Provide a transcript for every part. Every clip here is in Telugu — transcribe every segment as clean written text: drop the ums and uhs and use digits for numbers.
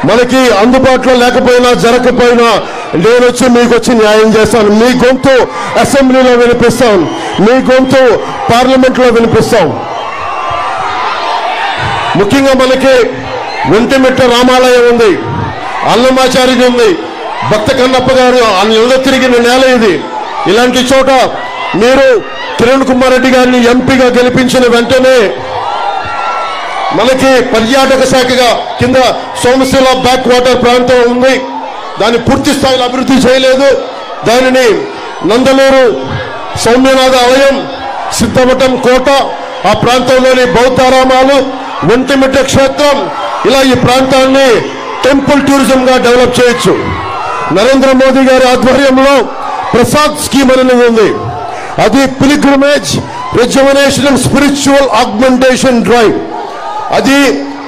మనకి అందుబాటులో లేకపోయినా జరగకపోయినా నేను వచ్చి మీకు వచ్చి న్యాయం చేస్తాను. మీ గొంతు అసెంబ్లీలో వినిపిస్తాం, మీ గొంతు పార్లమెంట్లో వినిపిస్తాం. ముఖ్యంగా మనకి ఒంటిమిట్ట రామాలయం ఉంది, అన్నమాచార్య ఉంది, భక్త కన్నప్ప గారు అన్న తిరిగిన నేల ఇది. ఇలాంటి చోట మీరు కిరణ్ కుమార్ రెడ్డి గారిని ఎంపీగా గెలిపించిన వెంటనే మనకి పర్యాటక శాఖగా కింద సోమశిల బ్యాక్ వాటర్ ప్రాంతం ఉంది, దాన్ని పూర్తి స్థాయిలో అభివృద్ధి చేయలేదు. దానిని నందలూరు సౌమ్యనాథ ఆలయం, సిద్ధమఠం కోట, ఆ ప్రాంతంలోని బౌద్ధారామాలు, ఒంటిమిట్ట క్షేత్రం, ఇలా ఈ ప్రాంతాన్ని టెంపుల్ టూరిజంగా డెవలప్ చేయొచ్చు. నరేంద్ర మోదీ గారి ఆధ్వర్యంలో ప్రసాద్ స్కీమ్ అనేది ఉంది. అది pilgrimage రిజర్వనేషన్ and spiritual augmentation drive. అది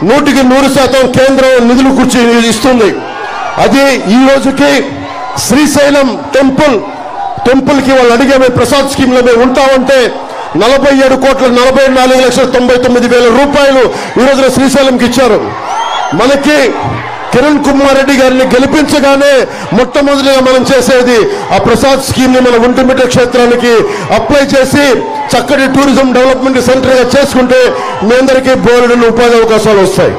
100% కేంద్రం నిధులు కూర్చి ఇస్తుంది. అది ఈ రోజుకి శ్రీశైలం టెంపుల్ కి వాళ్ళు అడిగే ప్రసాద్ స్కీమ్ లో మేము ఉంటామంటే 47,44,99,000 రూపాయలు ఈ రోజున శ్రీశైలంకి ఇచ్చారు. మనకి కిరణ్ కుమార్ రెడ్డి గారిని గెలిపించగానే మొట్టమొదటిగా మనం చేసేది ఆ ప్రసాద్ స్కీమ్ ని మన ఒంటిమిట్ట క్షేత్రానికి అప్లై చేసి చక్కటి టూరిజం డెవలప్మెంట్ సెంటర్ గా చేసుకుంటే మీ అందరికీ బోలెడన్ని ఉపాధి అవకాశాలు వస్తాయి.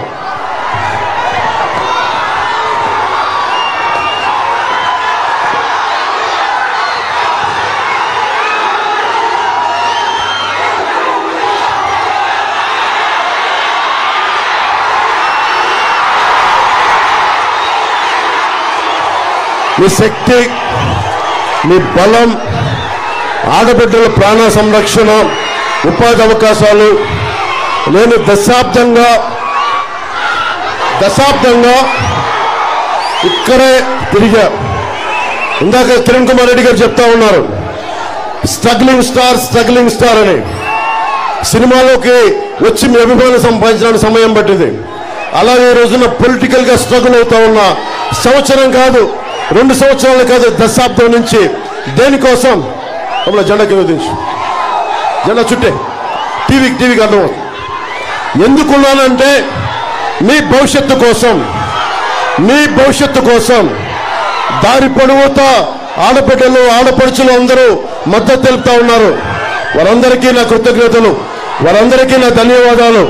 మీ శక్తి, మీ బలం, ఆడబిడ్డల ప్రాణ సంరక్షణ, ఉపాధి అవకాశాలు. నేను దశాబ్దంగా ఇక్కడే తిరిగా. ఇందాక కిరణ్ కుమార్ రెడ్డి గారు చెప్తా ఉన్నారు స్ట్రగ్లింగ్ స్టార్ అని. సినిమాలోకి వచ్చి మీ అభిమానం సంపాదించడానికి సమయం పట్టింది. అలాగే ఈ రోజున పొలిటికల్ గా స్ట్రగుల్ అవుతా ఉన్న సంవత్సరం కాదు, 2 సంవత్సరాలు కాదు, దశాబ్దం నుంచి దేనికోసం అమలు జెండా కిందించు, జెండా చుట్టే టీవీకి అర్థమవుతుంది. ఎందుకున్నానంటే మీ భవిష్యత్తు కోసం దారి పొడవుతా ఆడబిడ్డలు, ఆడపడుచులు అందరూ మద్దతు తెలుపుతా ఉన్నారు. వారందరికీ నా కృతజ్ఞతలు, వారందరికీ నా ధన్యవాదాలు.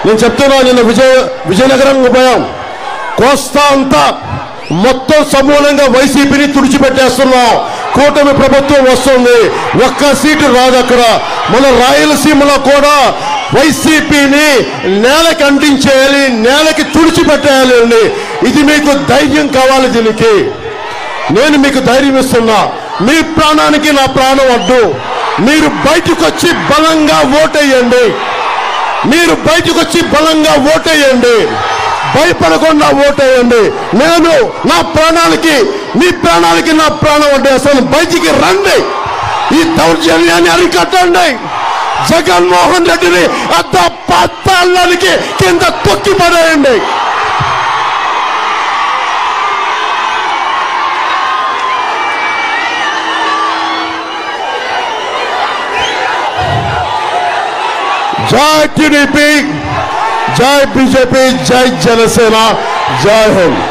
నేను చెప్తున్నా, నిన్న విజయనగరం పోయాం. కోస్తా అంతా మొత్తం సమూలంగా వైసీపీని తుడిచిపెట్టేస్తున్నాం. కూటమి ప్రభుత్వం వస్తుంది, ఒక్క సీటు రాదు అక్కడ. మన రాయలసీమలో కూడా వైసీపీని నేలకి అంటించేయాలి, నేలకి తుడిచిపెట్టేయాలి అండి. ఇది మీకు ధైర్యం కావాలి. దీనికి నేను మీకు ధైర్యం ఇస్తున్నా. మీ ప్రాణానికి నా ప్రాణం అడ్డు. మీరు బయటకు వచ్చి బలంగా ఓటేయండి, భయపడకుండా ఓటేయండి. నేను నా ప్రాణాలకి, మీ ప్రాణాలకి నా ప్రాణం అడ్డేస్తాను. బయటికి రండి, ఈ దౌర్జన్యాన్ని అరికట్టండి. జగన్మోహన్ రెడ్డిని పాతాళానికి కింద తొక్కి పడేయండి. జై టీడీపీ, జై బీజేపీ, జై జనసేన, జై హింద్.